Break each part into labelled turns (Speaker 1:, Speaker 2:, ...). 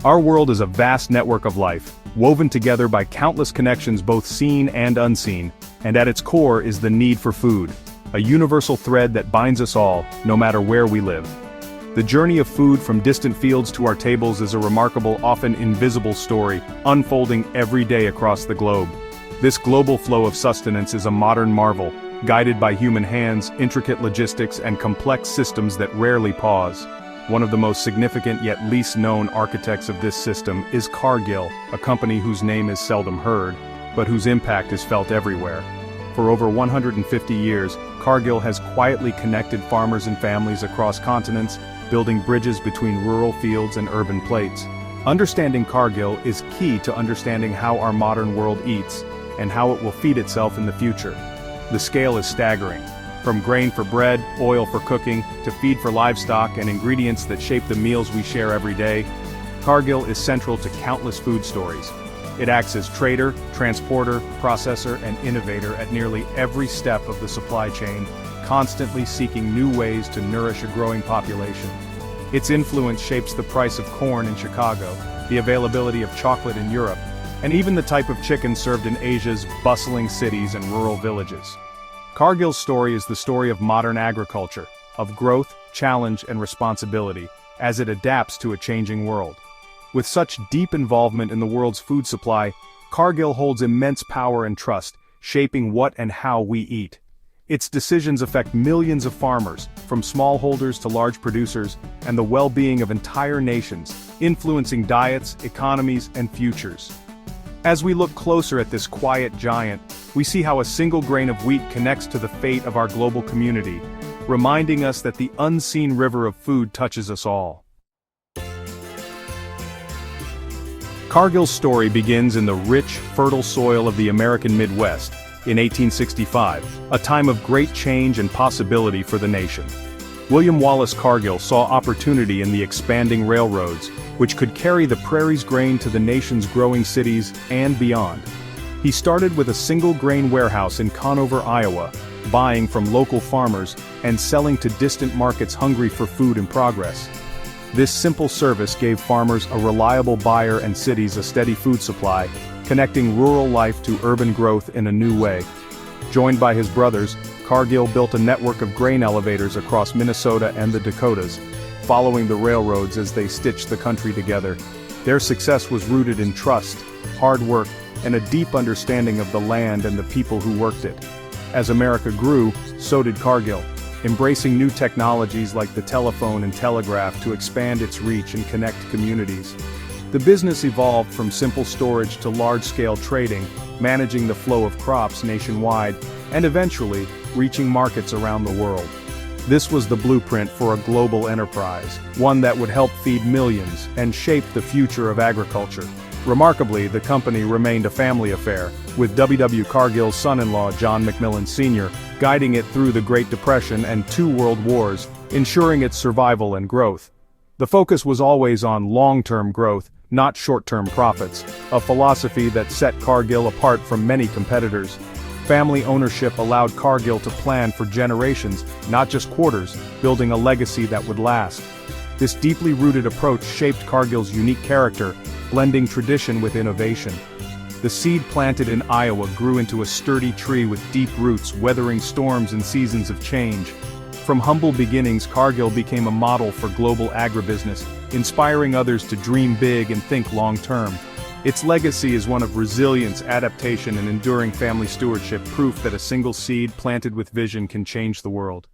Speaker 1: Our world is a vast network of life, woven together by countless connections both seen and unseen, and at its core is the need for food, a universal thread that binds us all, no matter where we live. The journey of food from distant fields to our tables is a remarkable, often invisible story, unfolding every day across the globe. This global flow of sustenance is a modern marvel, guided by human hands, intricate logistics, and complex systems that rarely pause. One of the most significant yet least known architects of this system is Cargill, a company whose name is seldom heard, but whose impact is felt everywhere. For over 150 years, Cargill has quietly connected farmers and families across continents, building bridges between rural fields and urban plates. Understanding Cargill is key to understanding how our modern world eats, and how it will feed itself in the future. The scale is staggering. From grain for bread, oil for cooking, to feed for livestock and ingredients that shape the meals we share every day, Cargill is central to countless food stories. It acts as trader, transporter, processor, and innovator at nearly every step of the supply chain, constantly seeking new ways to nourish a growing population. Its influence shapes the price of corn in Chicago, the availability of chocolate in Europe, and even the type of chicken served in Asia's bustling cities and rural villages. Cargill's story is the story of modern agriculture, of growth, challenge, and responsibility, as it adapts to a changing world. With such deep involvement in the world's food supply, Cargill holds immense power and trust, shaping what and how we eat. Its decisions affect millions of farmers, from smallholders to large producers, and the well-being of entire nations, influencing diets, economies, and futures. As we look closer at this quiet giant, we see how a single grain of wheat connects to the fate of our global community, reminding us that the unseen river of food touches us all. Cargill's story begins in the rich, fertile soil of the American Midwest, in 1865, a time of great change and possibility for the nation. William Wallace Cargill saw opportunity in the expanding railroads, which could carry the prairie's grain to the nation's growing cities and beyond. He started with a single grain warehouse in Conover, Iowa, buying from local farmers and selling to distant markets hungry for food in progress. This simple service gave farmers a reliable buyer and cities a steady food supply, connecting rural life to urban growth in a new way. Joined by his brothers, Cargill built a network of grain elevators across Minnesota and the Dakotas, following the railroads as they stitched the country together. Their success was rooted in trust, hard work, and a deep understanding of the land and the people who worked it. As America grew, so did Cargill, embracing new technologies like the telephone and telegraph to expand its reach and connect communities. The business evolved from simple storage to large-scale trading, managing the flow of crops nationwide, and eventually, reaching markets around the world. This was the blueprint for a global enterprise, one that would help feed millions and shape the future of agriculture. Remarkably, the company remained a family affair, with W. Cargill's son-in-law John McMillan Sr. guiding it through the Great Depression and 2 world wars, ensuring its survival and growth. The focus was always on long-term growth, not short-term profits, a philosophy that set Cargill apart from many competitors. Family ownership allowed Cargill to plan for generations, not just quarters, building a legacy that would last. This deeply rooted approach shaped Cargill's unique character, blending tradition with innovation. The seed planted in Iowa grew into a sturdy tree with deep roots, weathering storms and seasons of change. From humble beginnings, Cargill became a model for global agribusiness, inspiring others to dream big and think long-term. Its legacy is one of resilience, adaptation, and enduring family stewardship, proof that a single seed planted with vision can change the world.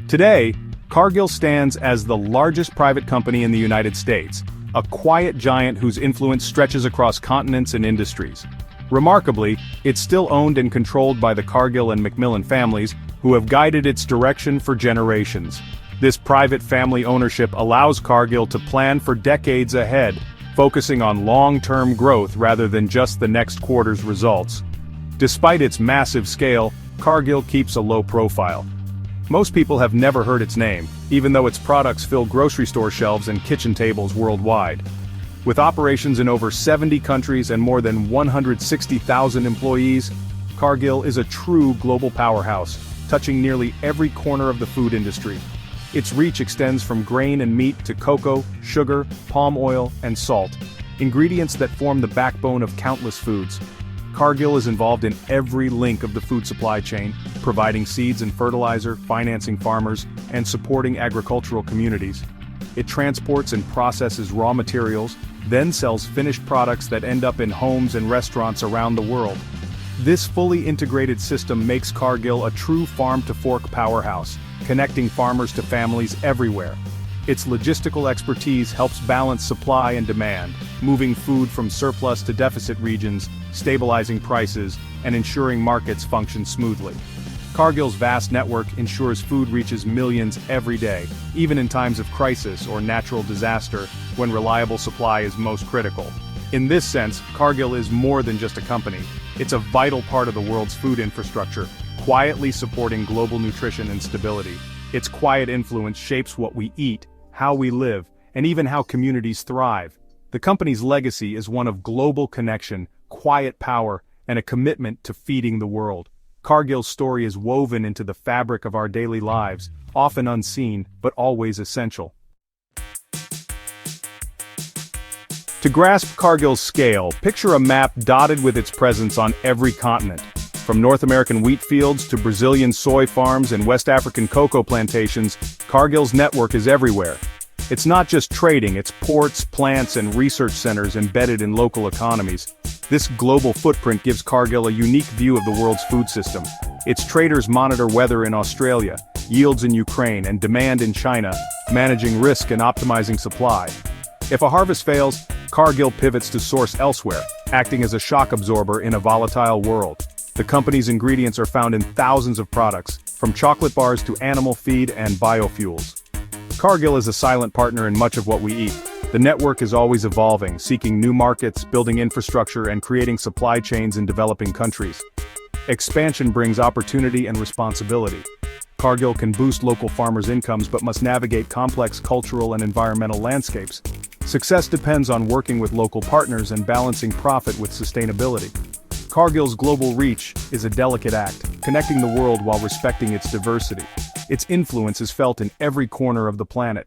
Speaker 1: Today, Cargill stands as the largest private company in the United States, a quiet giant whose influence stretches across continents and industries. Remarkably, it's still owned and controlled by the Cargill and McMillan families, who have guided its direction for generations. This private family ownership allows Cargill to plan for decades ahead, focusing on long-term growth rather than just the next quarter's results. Despite its massive scale, Cargill keeps a low profile. Most people have never heard its name, even though its products fill grocery store shelves and kitchen tables worldwide. With operations in over 70 countries and more than 160,000 employees, Cargill is a true global powerhouse, touching nearly every corner of the food industry. Its reach extends from grain and meat to cocoa, sugar, palm oil, and salt, ingredients that form the backbone of countless foods. Cargill is involved in every link of the food supply chain, providing seeds and fertilizer, financing farmers, and supporting agricultural communities. It transports and processes raw materials, then sells finished products that end up in homes and restaurants around the world. This fully integrated system makes Cargill a true farm-to-fork powerhouse, connecting farmers to families everywhere. Its logistical expertise helps balance supply and demand, moving food from surplus to deficit regions, stabilizing prices, and ensuring markets function smoothly. Cargill's vast network ensures food reaches millions every day, even in times of crisis or natural disaster, when reliable supply is most critical. In this sense, Cargill is more than just a company. It's a vital part of the world's food infrastructure, quietly supporting global nutrition and stability. Its quiet influence shapes what we eat, how we live, and even how communities thrive. The company's legacy is one of global connection, quiet power, and a commitment to feeding the world. Cargill's story is woven into the fabric of our daily lives, often unseen, but always essential. To grasp Cargill's scale, picture a map dotted with its presence on every continent. From North American wheat fields to Brazilian soy farms and West African cocoa plantations, Cargill's network is everywhere. It's not just trading, it's ports, plants, and research centers embedded in local economies. This global footprint gives Cargill a unique view of the world's food system. Its traders monitor weather in Australia, yields in Ukraine, and demand in China, managing risk and optimizing supply. If a harvest fails, Cargill pivots to source elsewhere, acting as a shock absorber in a volatile world. The company's ingredients are found in thousands of products, from chocolate bars to animal feed and biofuels. Cargill is a silent partner in much of what we eat. The network is always evolving, seeking new markets, building infrastructure, and creating supply chains in developing countries. Expansion brings opportunity and responsibility. Cargill can boost local farmers' incomes but must navigate complex cultural and environmental landscapes. Success depends on working with local partners and balancing profit with sustainability. Cargill's global reach is a delicate act, connecting the world while respecting its diversity. Its influence is felt in every corner of the planet.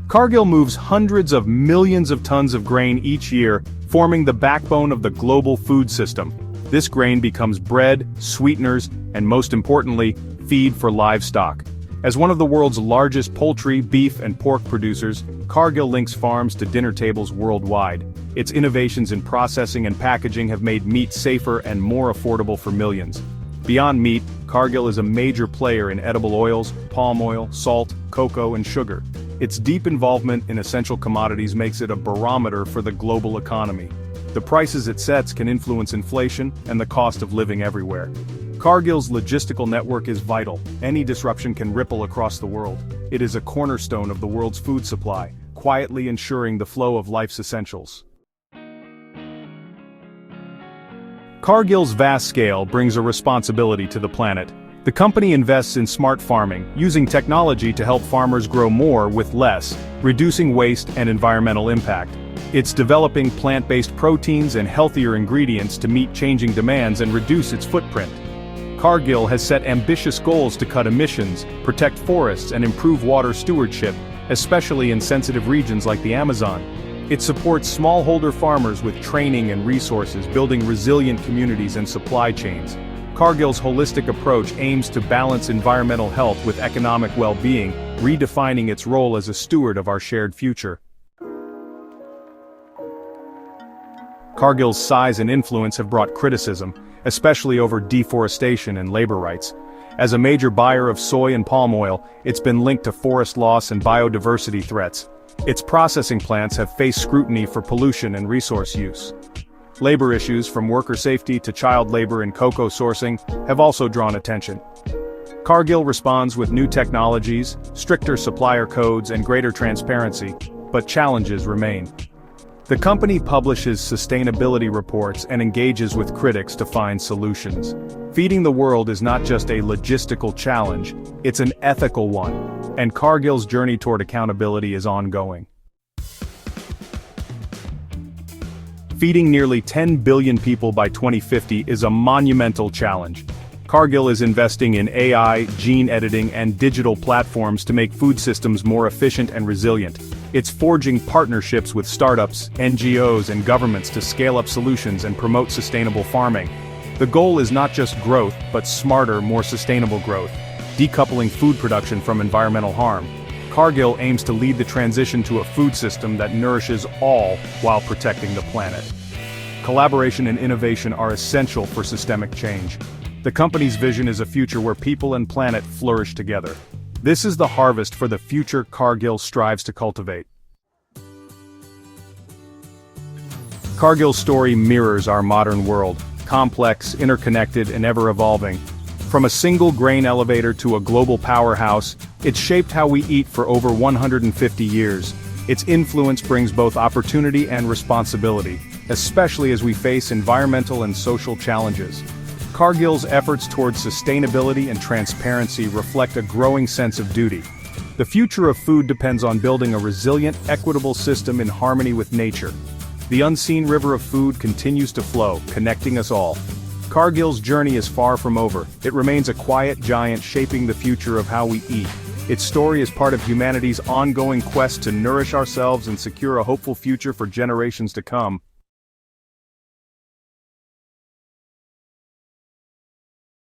Speaker 1: Cargill moves hundreds of millions of tons of grain each year, forming the backbone of the global food system. This grain becomes bread, sweeteners, and most importantly, feed for livestock. As one of the world's largest poultry, beef, and pork producers, Cargill links farms to dinner tables worldwide. Its innovations in processing and packaging have made meat safer and more affordable for millions. Beyond meat, Cargill is a major player in edible oils, palm oil, salt, cocoa, and sugar. Its deep involvement in essential commodities makes it a barometer for the global economy. The prices it sets can influence inflation and the cost of living everywhere. Cargill's logistical network is vital. Any disruption can ripple across the world. It is a cornerstone of the world's food supply, quietly ensuring the flow of life's essentials. Cargill's vast scale brings a responsibility to the planet. The company invests in smart farming, using technology to help farmers grow more with less, reducing waste and environmental impact. It's developing plant-based proteins and healthier ingredients to meet changing demands and reduce its footprint. Cargill has set ambitious goals to cut emissions, protect forests, and improve water stewardship, especially in sensitive regions like the Amazon. It supports smallholder farmers with training and resources, building resilient communities and supply chains. Cargill's holistic approach aims to balance environmental health with economic well-being, redefining its role as a steward of our shared future. Cargill's size and influence have brought criticism, especially over deforestation and labor rights. As a major buyer of soy and palm oil, it's been linked to forest loss and biodiversity threats. Its processing plants have faced scrutiny for pollution and resource use. Labor issues, from worker safety to child labor in cocoa sourcing, have also drawn attention. Cargill responds with new technologies, stricter supplier codes, and greater transparency, but challenges remain. The company publishes sustainability reports and engages with critics to find solutions. Feeding the world is not just a logistical challenge, it's an ethical one, and Cargill's journey toward accountability is ongoing. Feeding nearly 10 billion people by 2050 is a monumental challenge. Cargill is investing in AI, gene editing, and digital platforms to make food systems more efficient and resilient. It's forging partnerships with startups, NGOs, and governments to scale up solutions and promote sustainable farming. The goal is not just growth, but smarter, more sustainable growth, decoupling food production from environmental harm. Cargill aims to lead the transition to a food system that nourishes all while protecting the planet. Collaboration and innovation are essential for systemic change. The company's vision is a future where people and planet flourish together. This is the harvest for the future Cargill strives to cultivate. Cargill's story mirrors our modern world, complex, interconnected, and ever-evolving. From a single grain elevator to a global powerhouse, it's shaped how we eat for over 150 years. Its influence brings both opportunity and responsibility, especially as we face environmental and social challenges. Cargill's efforts towards sustainability and transparency reflect a growing sense of duty. The future of food depends on building a resilient, equitable system in harmony with nature. The unseen river of food continues to flow, connecting us all. Cargill's journey is far from over. It remains a quiet giant shaping the future of how we eat. Its story is part of humanity's ongoing quest to nourish ourselves and secure a hopeful future for generations to come.